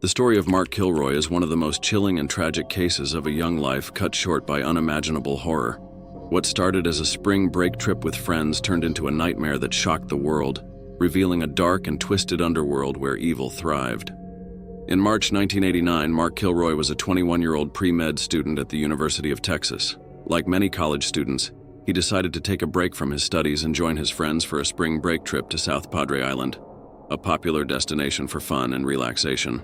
story of Mark Kilroy is one of the most chilling and tragic cases of a young life cut short by unimaginable horror. What started as a spring break trip with friends turned into a nightmare that shocked the world, revealing a dark and twisted underworld where evil thrived. In March 1989, Mark Kilroy was a 21-year-old pre-med student at the University of Texas. Like many college students, he decided to take a break from his studies and join his friends for a spring break trip to South Padre Island, a popular destination for fun and relaxation.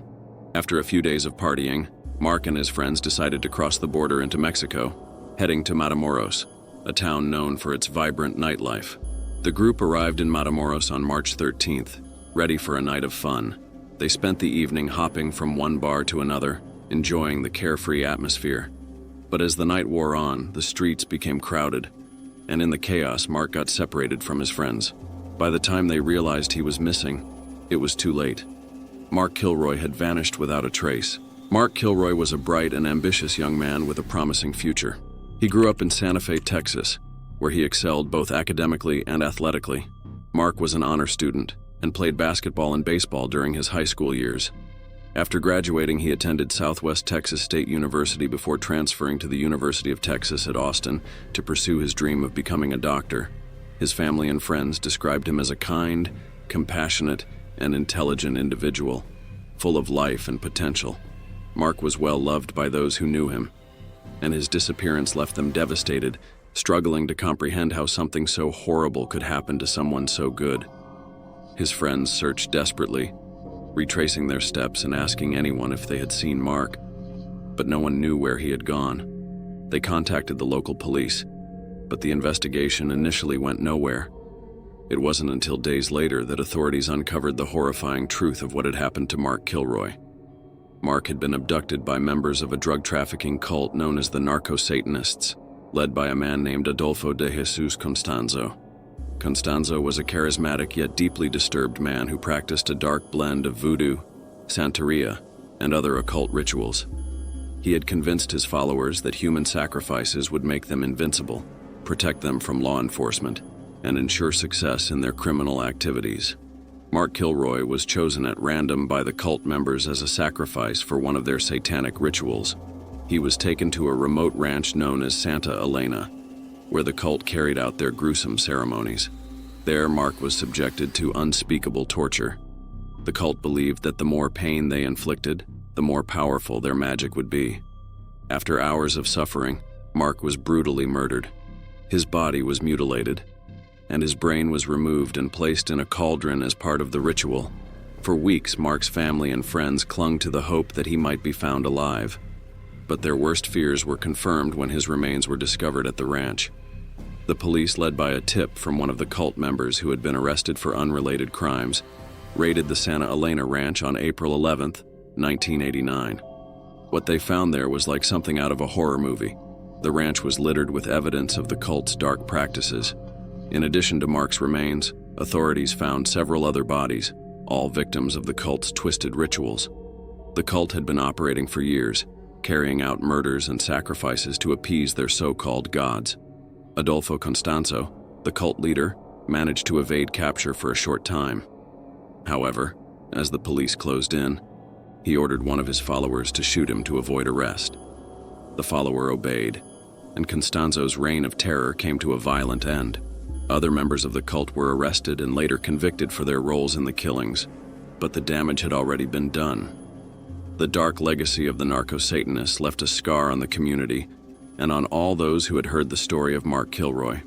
After a few days of partying, Mark and his friends decided to cross the border into Mexico, heading to Matamoros, a town known for its vibrant nightlife. The group arrived in Matamoros on March 13th, ready for a night of fun. They spent the evening hopping from one bar to another, enjoying the carefree atmosphere. But as the night wore on, the streets became crowded, and in the chaos, Mark got separated from his friends. By the time they realized he was missing, it was too late. Mark Kilroy had vanished without a trace. Mark Kilroy was a bright and ambitious young man with a promising future. He grew up in Santa Fe, Texas, where he excelled both academically and athletically. Mark was an honor student and played basketball and baseball during his high school years. After graduating, he attended Southwest Texas State University before transferring to the University of Texas at Austin to pursue his dream of becoming a doctor. His family and friends described him as a kind, compassionate, and intelligent individual, full of life and potential. Mark was well loved by those who knew him, and his disappearance left them devastated, struggling to comprehend how something so horrible could happen to someone so good. His friends searched desperately, retracing their steps and asking anyone if they had seen Mark, but no one knew where he had gone. They contacted the local police, but the investigation initially went nowhere. It wasn't until days later that authorities uncovered the horrifying truth of what had happened to Mark Kilroy. Mark had been abducted by members of a drug trafficking cult known as the Narco-Satanists, led by a man named Adolfo de Jesus Constanzo. Constanzo was a charismatic yet deeply disturbed man who practiced a dark blend of voodoo, santeria, and other occult rituals. He had convinced his followers that human sacrifices would make them invincible, protect them from law enforcement, and ensure success in their criminal activities. Mark Kilroy was chosen at random by the cult members as a sacrifice for one of their satanic rituals. He was taken to a remote ranch known as Santa Elena, where the cult carried out their gruesome ceremonies. There, Mark was subjected to unspeakable torture. The cult believed that the more pain they inflicted, the more powerful their magic would be. After hours of suffering, Mark was brutally murdered. His body was mutilated, and his brain was removed and placed in a cauldron as part of the ritual. For weeks, Mark's family and friends clung to the hope that he might be found alive. But their worst fears were confirmed when his remains were discovered at the ranch. The police, led by a tip from one of the cult members who had been arrested for unrelated crimes, raided the Santa Elena ranch on April 11, 1989. What they found there was like something out of a horror movie. The ranch was littered with evidence of the cult's dark practices. In addition to Mark's remains, authorities found several other bodies, all victims of the cult's twisted rituals. The cult had been operating for years, carrying out murders and sacrifices to appease their so-called gods. Adolfo Constanzo, the cult leader, managed to evade capture for a short time. However, as the police closed in, he ordered one of his followers to shoot him to avoid arrest. The follower obeyed, and Constanzo's reign of terror came to a violent end. Other members of the cult were arrested and later convicted for their roles in the killings, but the damage had already been done. The dark legacy of the narco-Satanists left a scar on the community and on all those who had heard the story of Mark Kilroy.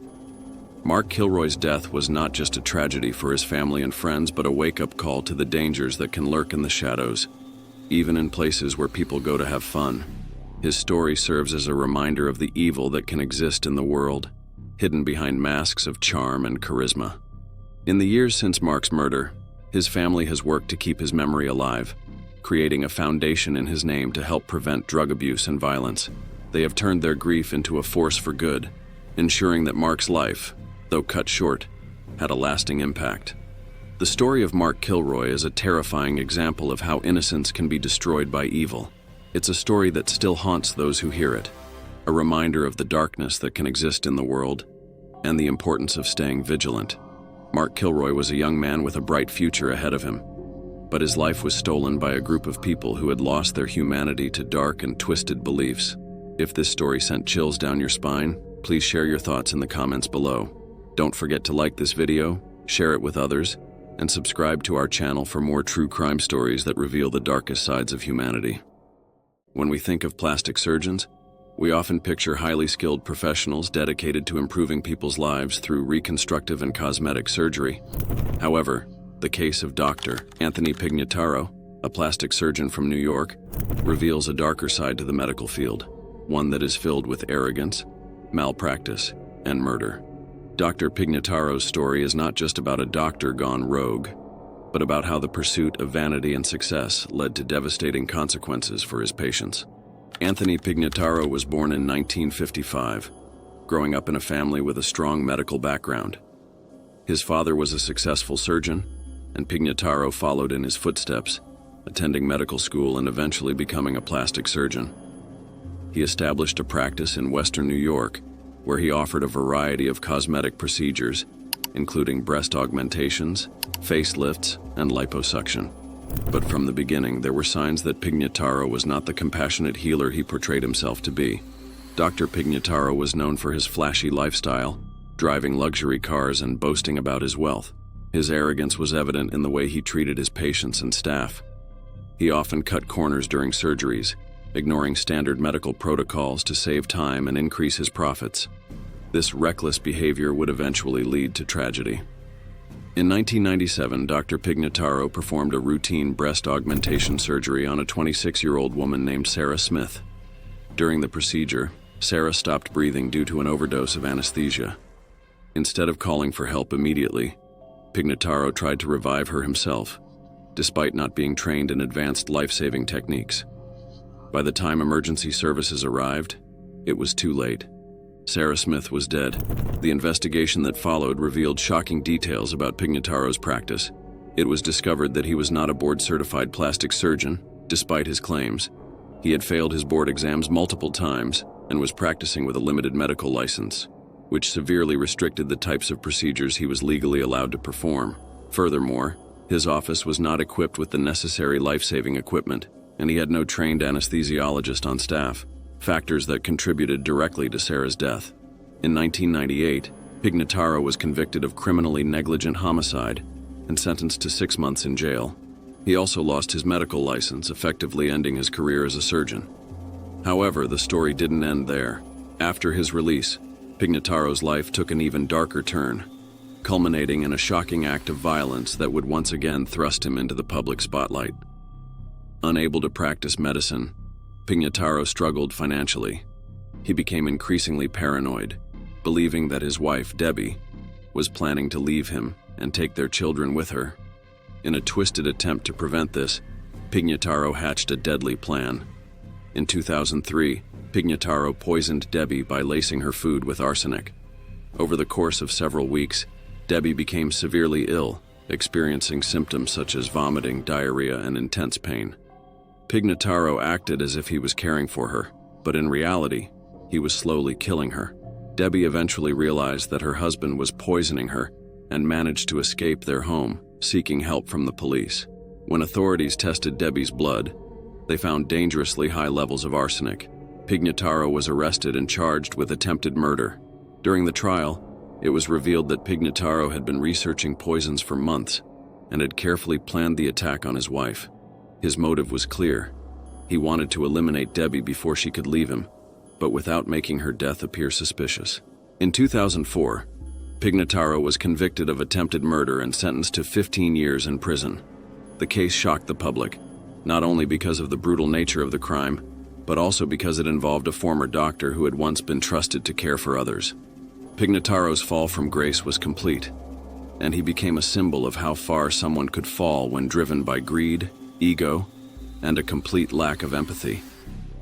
Mark Kilroy's death was not just a tragedy for his family and friends, but a wake-up call to the dangers that can lurk in the shadows, even in places where people go to have fun. His story serves as a reminder of the evil that can exist in the world, hidden behind masks of charm and charisma. In the years since Mark's murder, his family has worked to keep his memory alive, creating a foundation in his name to help prevent drug abuse and violence. They have turned their grief into a force for good, ensuring that Mark's life, though cut short, had a lasting impact. The story of Mark Kilroy is a terrifying example of how innocence can be destroyed by evil. It's a story that still haunts those who hear it, a reminder of the darkness that can exist in the world and the importance of staying vigilant. Mark Kilroy was a young man with a bright future ahead of him. but his life was stolen by a group of people who had lost their humanity to dark and twisted beliefs. If this story sent chills down your spine, please share your thoughts in the comments below. Don't forget to like this video, share it with others, and subscribe to our channel for more true crime stories that reveal the darkest sides of humanity. When we think of plastic surgeons, we often picture highly skilled professionals dedicated to improving people's lives through reconstructive and cosmetic surgery. However, the case of Dr. Anthony Pignataro, a plastic surgeon from New York, reveals a darker side to the medical field, one that is filled with arrogance, malpractice, and murder. Dr. Pignataro's story is not just about a doctor gone rogue, but about how the pursuit of vanity and success led to devastating consequences for his patients. Anthony Pignataro was born in 1955, growing up in a family with a strong medical background. His father was a successful surgeon, and Pignataro followed in his footsteps, attending medical school and eventually becoming a plastic surgeon. He established a practice in Western New York, where he offered a variety of cosmetic procedures, including breast augmentations, facelifts, and liposuction. But from the beginning, there were signs that Pignataro was not the compassionate healer he portrayed himself to be. Dr. Pignataro was known for his flashy lifestyle, driving luxury cars and boasting about his wealth. His arrogance was evident in the way he treated his patients and staff. He often cut corners during surgeries, ignoring standard medical protocols to save time and increase his profits. This reckless behavior would eventually lead to tragedy. In 1997, Dr. Pignataro performed a routine breast augmentation surgery on a 26-year-old woman named Sarah Smith. During the procedure, Sarah stopped breathing due to an overdose of anesthesia. Instead of calling for help immediately, Pignataro tried to revive her himself, despite not being trained in advanced life-saving techniques. By the time emergency services arrived, it was too late. Sarah Smith was dead. The investigation that followed revealed shocking details about Pignataro's practice. It was discovered that he was not a board-certified plastic surgeon, despite his claims. He had failed his board exams multiple times and was practicing with a limited medical license, which severely restricted the types of procedures he was legally allowed to perform. Furthermore, his office was not equipped with the necessary life-saving equipment, and he had no trained anesthesiologist on staff, factors that contributed directly to Sarah's death. In 1998, Pignataro was convicted of criminally negligent homicide and sentenced to 6 months in jail. He also lost his medical license, effectively ending his career as a surgeon. However, the story didn't end there. After his release, Pignataro's life took an even darker turn, culminating in a shocking act of violence that would once again thrust him into the public spotlight. Unable to practice medicine, Pignataro struggled financially. He became increasingly paranoid, believing that his wife, Debbie, was planning to leave him and take their children with her. In a twisted attempt to prevent this, Pignataro hatched a deadly plan. In 2003, Pignataro poisoned Debbie by lacing her food with arsenic. Over the course of several weeks, Debbie became severely ill, experiencing symptoms such as vomiting, diarrhea, and intense pain. Pignataro acted as if he was caring for her, but in reality, he was slowly killing her. Debbie eventually realized that her husband was poisoning her and managed to escape their home, seeking help from the police. When authorities tested Debbie's blood, they found dangerously high levels of arsenic. Pignataro was arrested and charged with attempted murder. During the trial, it was revealed that Pignataro had been researching poisons for months and had carefully planned the attack on his wife. His motive was clear. He wanted to eliminate Debbie before she could leave him, but without making her death appear suspicious. In 2004, Pignataro was convicted of attempted murder and sentenced to 15 years in prison. The case shocked the public, not only because of the brutal nature of the crime, but also because it involved a former doctor who had once been trusted to care for others. Pignataro's fall from grace was complete, and he became a symbol of how far someone could fall when driven by greed, ego, and a complete lack of empathy.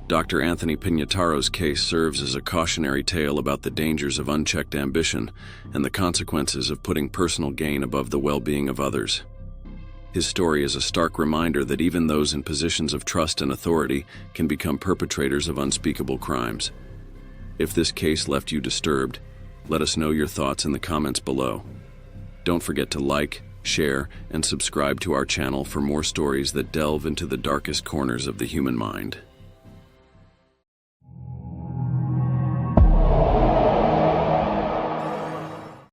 Dr. Anthony Pignataro's case serves as a cautionary tale about the dangers of unchecked ambition and the consequences of putting personal gain above the well-being of others. His story is a stark reminder that even those in positions of trust and authority can become perpetrators of unspeakable crimes. If this case left you disturbed, let us know your thoughts in the comments below. Don't forget to like, share, and subscribe to our channel for more stories that delve into the darkest corners of the human mind.